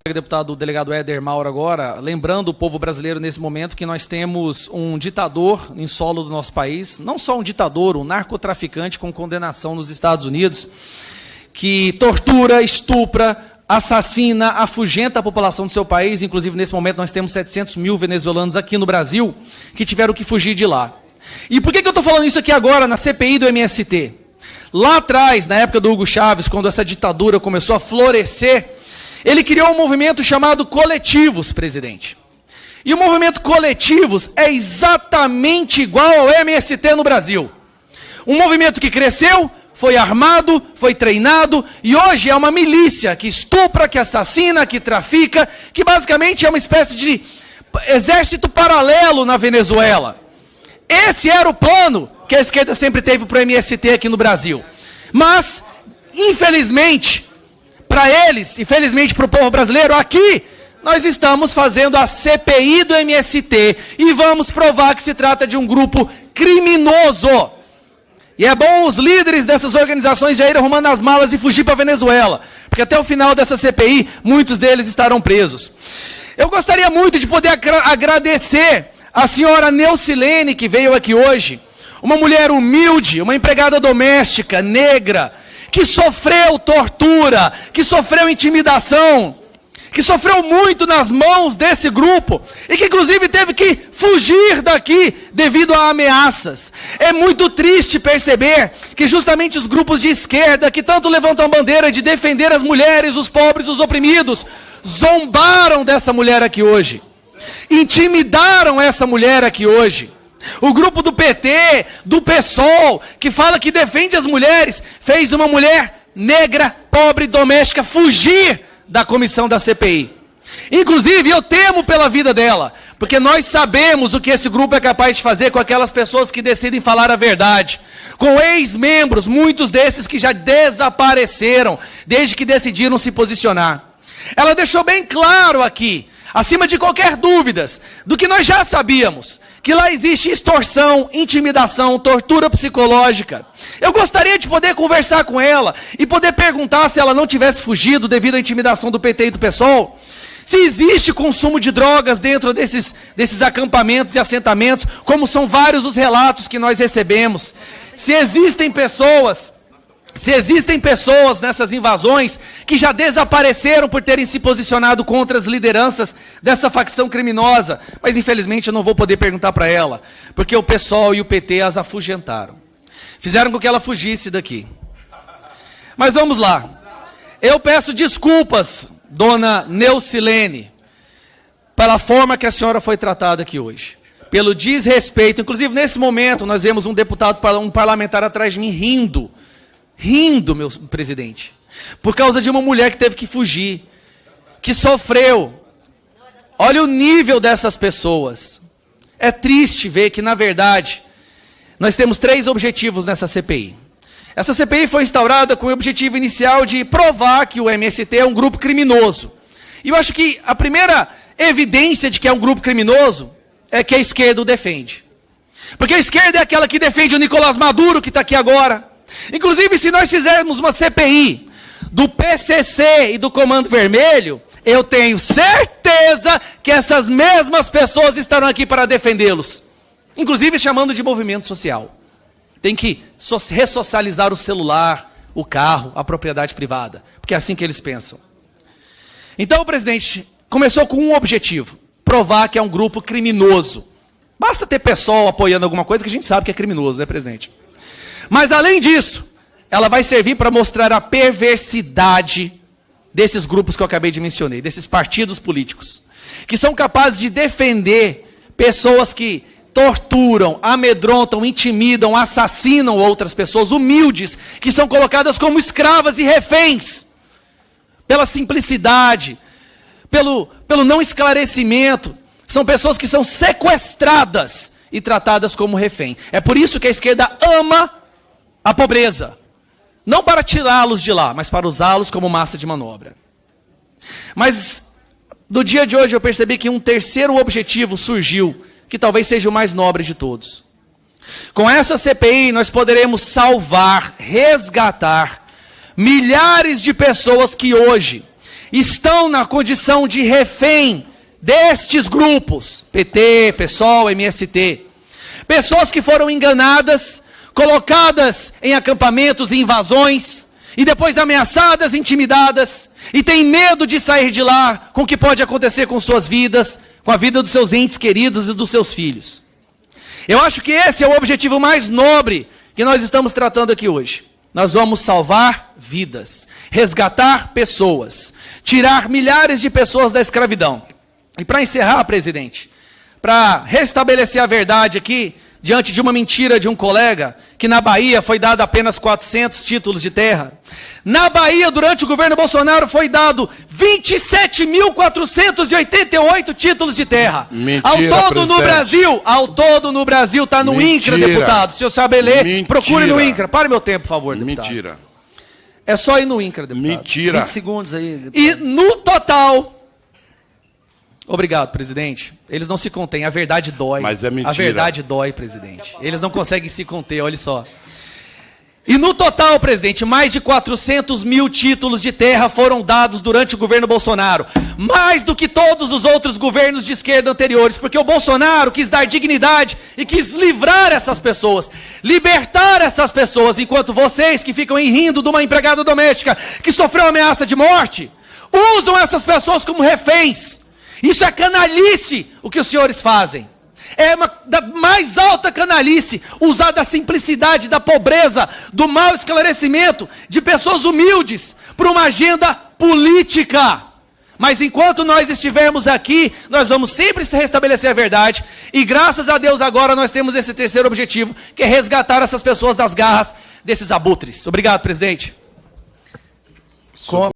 deputado delegado Éder Mauro agora, lembrando o povo brasileiro nesse momento que nós temos um ditador em solo do nosso país, não só um ditador, um narcotraficante com condenação nos Estados Unidos, que tortura, estupra, assassina, afugenta a população do seu país. Inclusive, nesse momento, nós temos 700 mil venezuelanos aqui no Brasil que tiveram que fugir de lá. E por que eu estou falando isso aqui agora, na CPI do MST? Lá atrás, na época do Hugo Chávez, quando essa ditadura começou a florescer, ele criou um movimento chamado Coletivos, presidente. E o movimento Coletivos é exatamente igual ao MST no Brasil. Um movimento que cresceu, foi armado, foi treinado, e hoje é uma milícia que estupra, que assassina, que trafica, que basicamente é uma espécie de exército paralelo na Venezuela. Esse era o plano que a esquerda sempre teve para o MST aqui no Brasil. Mas, infelizmente, para eles, e felizmente para o povo brasileiro, aqui nós estamos fazendo a CPI do MST e vamos provar que se trata de um grupo criminoso. E é bom os líderes dessas organizações já irem arrumando as malas e fugir para a Venezuela, porque até o final dessa CPI, muitos deles estarão presos. Eu gostaria muito de poder agradecer a senhora Neucilene, que veio aqui hoje, uma mulher humilde, uma empregada doméstica, negra, que sofreu tortura, que sofreu intimidação, que sofreu muito nas mãos desse grupo, e que inclusive teve que fugir daqui devido a ameaças. É muito triste perceber que justamente os grupos de esquerda, que tanto levantam a bandeira de defender as mulheres, os pobres, os oprimidos, zombaram dessa mulher aqui hoje, intimidaram essa mulher aqui hoje. O grupo do PT, do PSOL, que fala que defende as mulheres, fez uma mulher negra, pobre, doméstica, fugir da comissão da CPI. Inclusive, eu temo pela vida dela, porque nós sabemos o que esse grupo é capaz de fazer com aquelas pessoas que decidem falar a verdade. Com ex-membros, muitos desses que já desapareceram, desde que decidiram se posicionar. Ela deixou bem claro aqui, acima de qualquer dúvida, do que nós já sabíamos, que lá existe extorsão, intimidação, tortura psicológica. Eu gostaria de poder conversar com ela e poder perguntar, se ela não tivesse fugido devido à intimidação do PT e do PSOL, se existe consumo de drogas dentro desses acampamentos e assentamentos, como são vários os relatos que nós recebemos. Se existem pessoas nessas invasões que já desapareceram por terem se posicionado contra as lideranças dessa facção criminosa. Mas infelizmente eu não vou poder perguntar para ela, porque o PSOL e o PT as afugentaram. Fizeram com que ela fugisse daqui. Mas vamos lá. Eu peço desculpas, dona Neucilene, pela forma que a senhora foi tratada aqui hoje. Pelo desrespeito. Inclusive nesse momento nós vemos um deputado, um parlamentar atrás de mim rindo, meu presidente, por causa de uma mulher que teve que fugir, que sofreu. Olha o nível dessas pessoas. É triste ver que, na verdade, nós temos 3 objetivos nessa CPI. Essa CPI foi instaurada com o objetivo inicial de provar que o MST é um grupo criminoso. E eu acho que a primeira evidência de que é um grupo criminoso é que a esquerda o defende. Porque a esquerda é aquela que defende o Nicolás Maduro, que está aqui agora. Inclusive, se nós fizermos uma CPI do PCC e do Comando Vermelho, eu tenho certeza que essas mesmas pessoas estarão aqui para defendê-los. Inclusive chamando de movimento social. Tem que ressocializar o celular, o carro, a propriedade privada. Porque é assim que eles pensam. Então, presidente, começou com um objetivo: provar que é um grupo criminoso. Basta ter pessoal apoiando alguma coisa que a gente sabe que é criminoso, né, presidente? Mas, além disso, ela vai servir para mostrar a perversidade desses grupos que eu acabei de mencionar, desses partidos políticos, que são capazes de defender pessoas que torturam, amedrontam, intimidam, assassinam outras pessoas humildes, que são colocadas como escravas e reféns, pela simplicidade, pelo não esclarecimento. São pessoas que são sequestradas e tratadas como refém. É por isso que a esquerda ama a pobreza, não para tirá-los de lá, mas para usá-los como massa de manobra. Mas, no dia de hoje, eu percebi que um terceiro objetivo surgiu, que talvez seja o mais nobre de todos. Com essa CPI, nós poderemos salvar, resgatar milhares de pessoas que hoje estão na condição de refém destes grupos, PT, PSOL, MST. Pessoas que foram enganadas, colocadas em acampamentos e invasões, e depois ameaçadas, intimidadas, e têm medo de sair de lá com o que pode acontecer com suas vidas, com a vida dos seus entes queridos e dos seus filhos. Eu acho que esse é o objetivo mais nobre que nós estamos tratando aqui hoje. Nós vamos salvar vidas, resgatar pessoas, tirar milhares de pessoas da escravidão. E para encerrar, presidente, para restabelecer a verdade aqui, diante de uma mentira de um colega, que na Bahia foi dado apenas 400 títulos de terra. Na Bahia, durante o governo Bolsonaro, foi dado 27.488 títulos de terra. Mentira, ao todo no Brasil, está no INCRA, deputado. Se eu saber ler, procure no INCRA. Pare meu tempo, por favor, deputado. Mentira. É só ir no INCRA, deputado. Mentira. 20 segundos aí, deputado. E no total... Obrigado, presidente. Eles não se contêm, a verdade dói. Mas é mentira. A verdade dói, presidente. Eles não conseguem se conter, olha só. E no total, presidente, mais de 400 mil títulos de terra foram dados durante o governo Bolsonaro. Mais do que todos os outros governos de esquerda anteriores, porque o Bolsonaro quis dar dignidade e quis livrar essas pessoas, libertar essas pessoas, enquanto vocês que ficam rindo de uma empregada doméstica que sofreu ameaça de morte, usam essas pessoas como reféns. Isso é canalice, o que os senhores fazem. É da mais alta canalice, usar da simplicidade, da pobreza, do mau esclarecimento de pessoas humildes para uma agenda política. Mas enquanto nós estivermos aqui, nós vamos sempre restabelecer a verdade. E graças a Deus agora nós temos esse terceiro objetivo, que é resgatar essas pessoas das garras desses abutres. Obrigado, presidente.